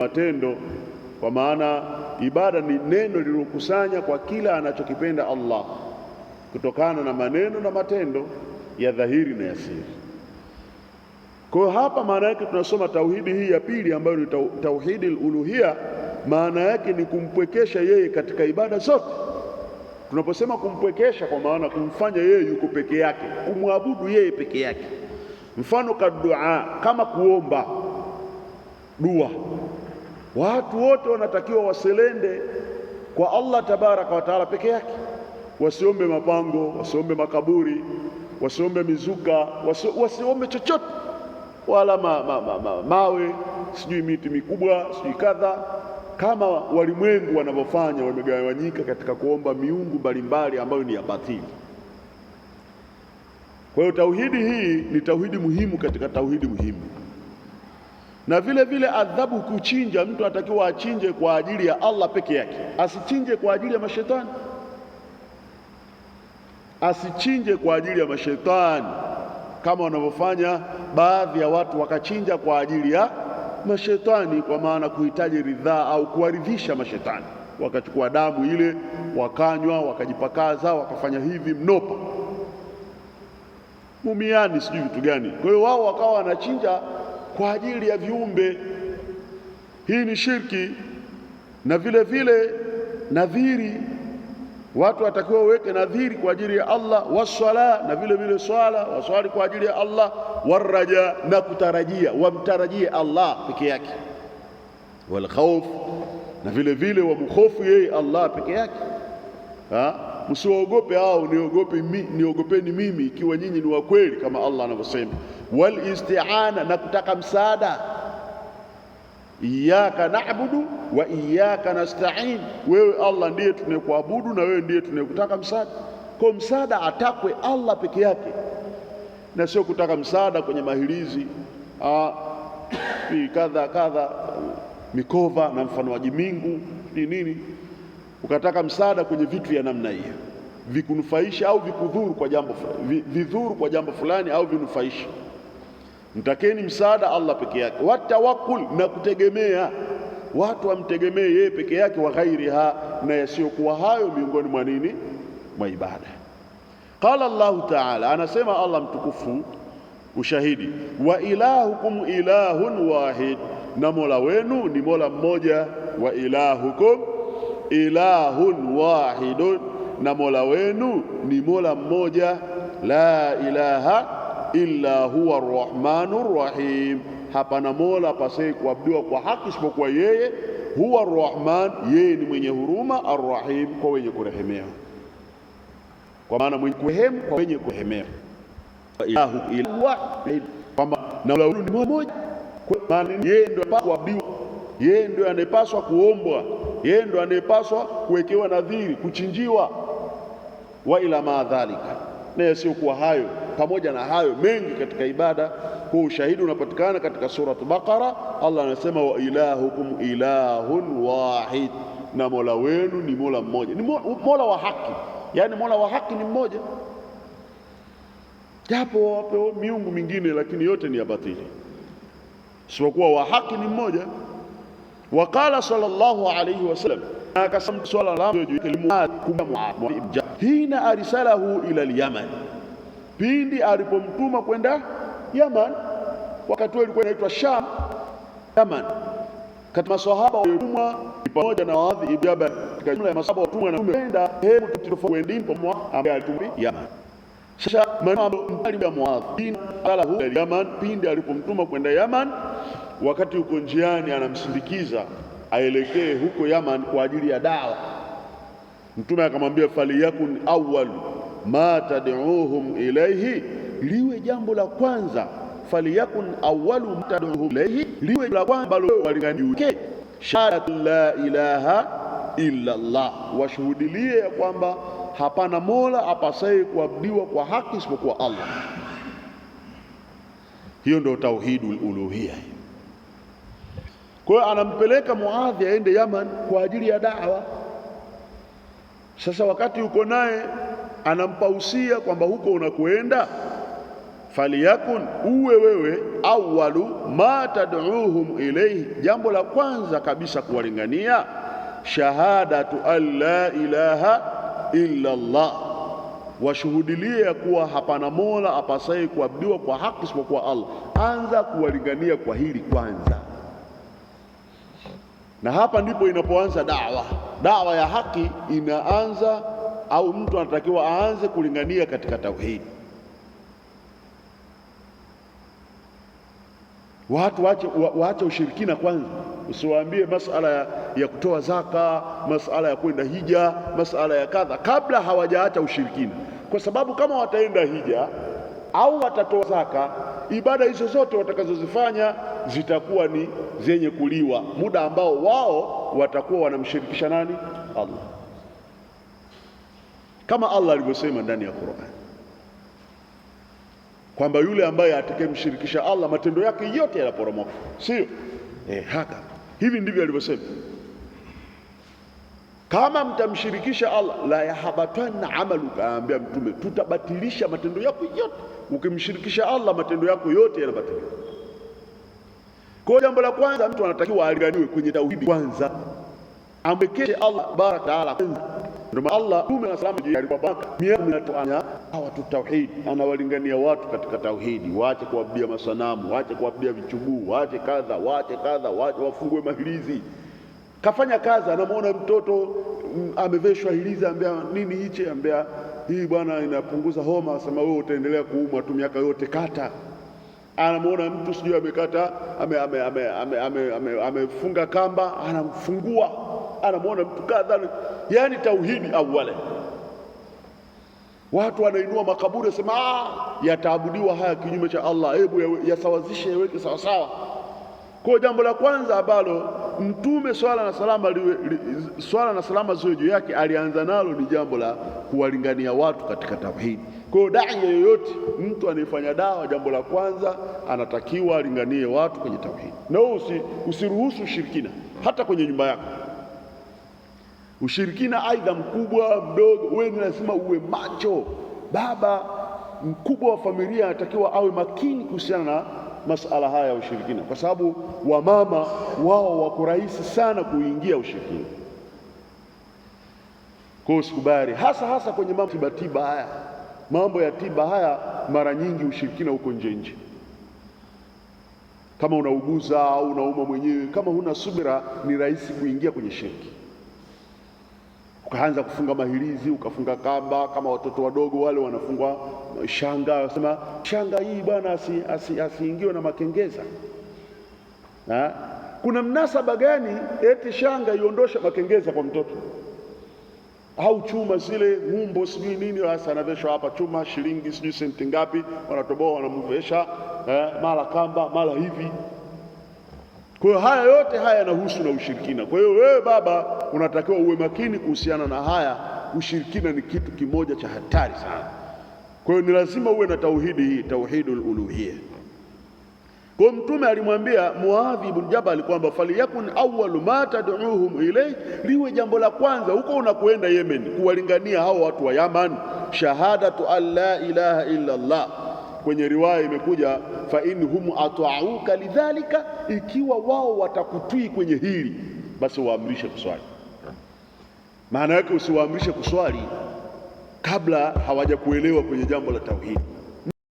matendo, kwa maana ibada ni neno lililokusanya kwa kila anachokipenda Allah kutokana na maneno na matendo ya dhahiri na ya siri. Kwa hapa maana yake tunasoma tauhidi hii ya pili ambayo ni tauhidi al-uluhiyya. Maana yake ni kumpwekesha yeye katika ibada zote. Tunaposema kumpwekesha, kwa maana kumfanya yeye yuko peke yake, kumwabudu yeye peke yake. Mfano kadua, kama kuomba dua, watu wote wanatakiwa waselende kwa Allah tabaraka wa taala peke yake, wasiombe mapango, wasiombe makaburi, wasiombe mizuka, wasiombe chochote, wala mawe, sijui miti mikubwa, sijui kadha, kama walimwengu wanavyofanya. Wamegawanyika katika kuomba miungu mbalimbali ambayo ni ya batili. Kwa hiyo tauhidi hii ni tauhidi muhimu katika tauhidi muhimu. Na vile vile adhabu, kuchinja, mtu atakiwa achinje kwa ajili ya Allah peke yake, asichinje kwa ajili ya mashetani, asichinje kwa ajili ya mashetani kama wanavyofanya baadhi ya watu, wakachinja kwa ajili ya mashetani, kwa maana kuhitaji ridhaa au kuwaridhisha mashetani, wakachukua damu ile wakanywa, wakajipakaza, wakafanya hivi mnopa mumiani, sijui vitu gani. Kwa hiyo wao wakawa wanachinja kwa ajili ya viumbe. Hii ni shirki. Na vile vile nadhiri, watu watakiwa waweke nadhiri kwa ajili ya Allah, waswala, na vile vile swala, waswali kwa ajili ya Allah, waraja, na kutarajia, wamtarajie Allah peke yake, wal khawf, na vile vile wamkhofu yeye Allah peke yake. Msiwaogope hao, niogopeni mimi ikiwa nyinyi ni wa kweli, kama Allah anavyosema. Wal isti'ana, na kutaka msaada. Iyyaka na'budu wa iyyaka nasta'in, wewe Allah ndiye tunayekuabudu na wewe ndiye tunayekutaka msaada. Kwa msaada atakwe Allah peke yake, na sio kutaka msaada kwenye mahirizi kadha kadha, mikova na mfano wa jimingu ni nini, ukataka msaada kwenye vitu ya namna hiyo, vikunufaisha au vikudhuru kwa jambo fulani, vidhuru kwa jambo fulani au vinufaisha. Mtakeni msaada Allah peke yake. Watawakkul, na kutegemea, watu wamtegemee yeye peke yake, wa ghairiha, na yasiyokuwa hayo miongoni mwa nini, mwa ibada. Qala Allah Ta'ala, anasema Allah mtukufu, ushahidi, wa ilahukum ilahun wahid, na mola wenu ni mola mmoja. Wa ilahukum ilahun wahidun, na mola wenu ni mola mmoja. La ilaha illa huwa arrahmanur rahim, hapana mola pasai kuabudiwa kwa haki isipokuwa yeye. Huwa arrahman, yeye ni mwenye huruma, arrahim, kwa wenye kurehemea, kwa maana mwenye kurehemu kwa wenye kurehemea. Ilahu ilahu wahid, kwamba na mola ni mmoja, kwa maana yeye ndio kuabudiwa, yeye ndio anayepaswa kuombwa, yeye ndio anayepaswa kuwekewa nadhiri, kuchinjiwa. Wa ila madhalika, na yasiyokuwa hayo, pamoja na hayo mengi katika ibada. Kwa ushahidi unapatikana katika suratu Baqara. Allah anasema wa ilahukum ilahun wahid, na mola wenu ni mola mmoja, ni mola wa haki. Yani mola wa haki ni mmoja, japo wapo miungu mingine, lakini yote ni ya batili, isipokuwa wa haki ni mmoja. Waqala sallallahu alayhi wasallam, akasema swala la hina arsalahu ila al-Yaman, pindi alipomtuma kwenda Yaman. Wakati ule ilikuwa inaitwa Sham, Yaman. Katika maswahaba waliotumwa pamoja na Muadh ibn Jabal, katika jumla ya maswahaba watumwa na kwenda sehemu tofauti ambaye alitumwa Yaman. Sasa mambo ya Muadh alahu Yaman, pindi alipomtuma kwenda Yaman, wakati uko njiani anamsindikiza aelekee huko Yaman kwa ajili ya dawa, Mtume akamwambia faliyakun awwal ma tad'uuhum ilayhi, liwe jambo la kwanza. Faliyakun awwalu ma tad'uuhum ilayhi, liwe la kwanza ambalo walinganiuke shahadatu la ilaha illa Allah, washuhudilie ya kwamba hapana mola apasaye kuabudiwa kwa haki isipokuwa Allah. Hiyo ndio tauhidul uluhiyya. Kwa hiyo anampeleka Muadhi aende Yaman kwa ajili ya da'wa. Sasa wakati uko naye anampausia kwamba huko unakwenda, faliyakun, uwe wewe awwalu ma tad'uuhum ilayhi, jambo la kwanza kabisa kuwalingania shahadatu an la ilaha illa Allah, washuhudilie kuwa hapana mola apasaye kuabudiwa kwa haki isipokuwa Allah. Anza kuwalingania kwa hili kwanza, na hapa ndipo inapoanza dawa ya haki inaanza, au mtu anatakiwa aanze kulingania katika tauhidi. Watu waache ushirikina kwanza. Usiwaambie masala ya kutoa zaka, masala ya kwenda hija, masala ya kadha, kabla hawajaacha ushirikina, kwa sababu kama wataenda hija au watatoa zaka, ibada hizo zote watakazozifanya zitakuwa ni zenye kuliwa, muda ambao wao watakuwa wanamshirikisha nani? Allah, kama Allah alivyosema ndani ya Qur'an kwamba yule ambaye atakayemshirikisha Allah matendo yake yote yanaporomoka, sio? Haka hivi ndivyo alivyosema, kama mtamshirikisha Allah la yahabatanna amaluka, aambia Mtume, tutabatilisha matendo yako yote. Ukimshirikisha Allah matendo yako yote yanabatilika. Kwa jambo la kwanza, mtu anatakiwa alinganiwe kwenye tauhidi kwanza, amwekeshe Allah baraka taala kwanza. Ndio maana Allah Mtume na salamu juu alikuwa miaka watu tauhidi, anawalingania watu katika tauhidi, waache kuabudia masanamu, waache kuabudia vichuguu, waache kadha, waache wafungue mahilizi. Kafanya kazi, anamuona mtoto ameveshwa hilizi, ambia nini hichi, ambia hii bwana inapunguza homa, asema wewe utaendelea kuumwa tu miaka yote, kata. Anamuona mtu sijui amekata amefunga kamba, anamfungua. Anamuona mtu kadha, yani tauhidi awale. Watu wanainua makaburi, wasema yataabudiwa haya kinyume cha Allah, hebu yasawazishe, yaweke sawa sawa. Kwa jambo la kwanza ambalo Mtume swala na salama ziwe juu yake alianza nalo ni jambo la kuwalingania watu katika tauhidi. Kwa dai yoyote, mtu anayefanya dawa, jambo la kwanza anatakiwa alinganie watu kwenye tauhidi, na usiruhusu ushirikina hata kwenye nyumba yako. Ushirikina aidha mkubwa mdogo, wewe ni lazima uwe macho. Baba mkubwa wa familia anatakiwa awe makini kuhusiana na masala haya ya ushirikina, kwa sababu wamama wao wako rahisi sana kuingia ushirikina. Kwa usikubali, hasa kwenye mambo tiba haya, mambo ya tiba haya, mara nyingi ushirikina uko nje. Kama unauguza au unauma mwenyewe, kama huna subira, ni rahisi kuingia kwenye shirki. Ukaanza kufunga mahirizi, ukafunga kamba, kama watoto wadogo wale wanafungwa shanga, wasema shanga hii bwana asiingiwe na makengeza. Kuna mnasaba gani eti shanga iondoshe makengeza kwa mtoto? Au chuma zile ngumbo sijui nini, hasa anaveshwa hapa chuma shilingi sijui senti ngapi, wanatoboa wanamvesha, mara kamba mara hivi. Kwa hiyo haya yote haya yanahusu na ushirikina. Kwa hiyo wewe baba unatakiwa uwe makini kuhusiana na haya. Ushirikina ni kitu kimoja cha hatari sana. Kwa hiyo ni lazima uwe na tauhidi hii, tauhidul uluhiyya. Kwa Mtume alimwambia Muadh ibn Jabal kwamba faliyakun awwalu ma tad'uuhum ilayhi, liwe jambo la kwanza huko unakoenda Yemen kuwalingania hao watu wa Yaman, shahadatu an la ilaha illa Allah. Kwenye riwaya imekuja fa inhum ata'uka lidhalika, ikiwa wao watakutii kwenye hili basi waamrishe kuswali. Maana yake usiwaamrishe kuswali kabla hawajakuelewa kwenye jambo la tauhidi.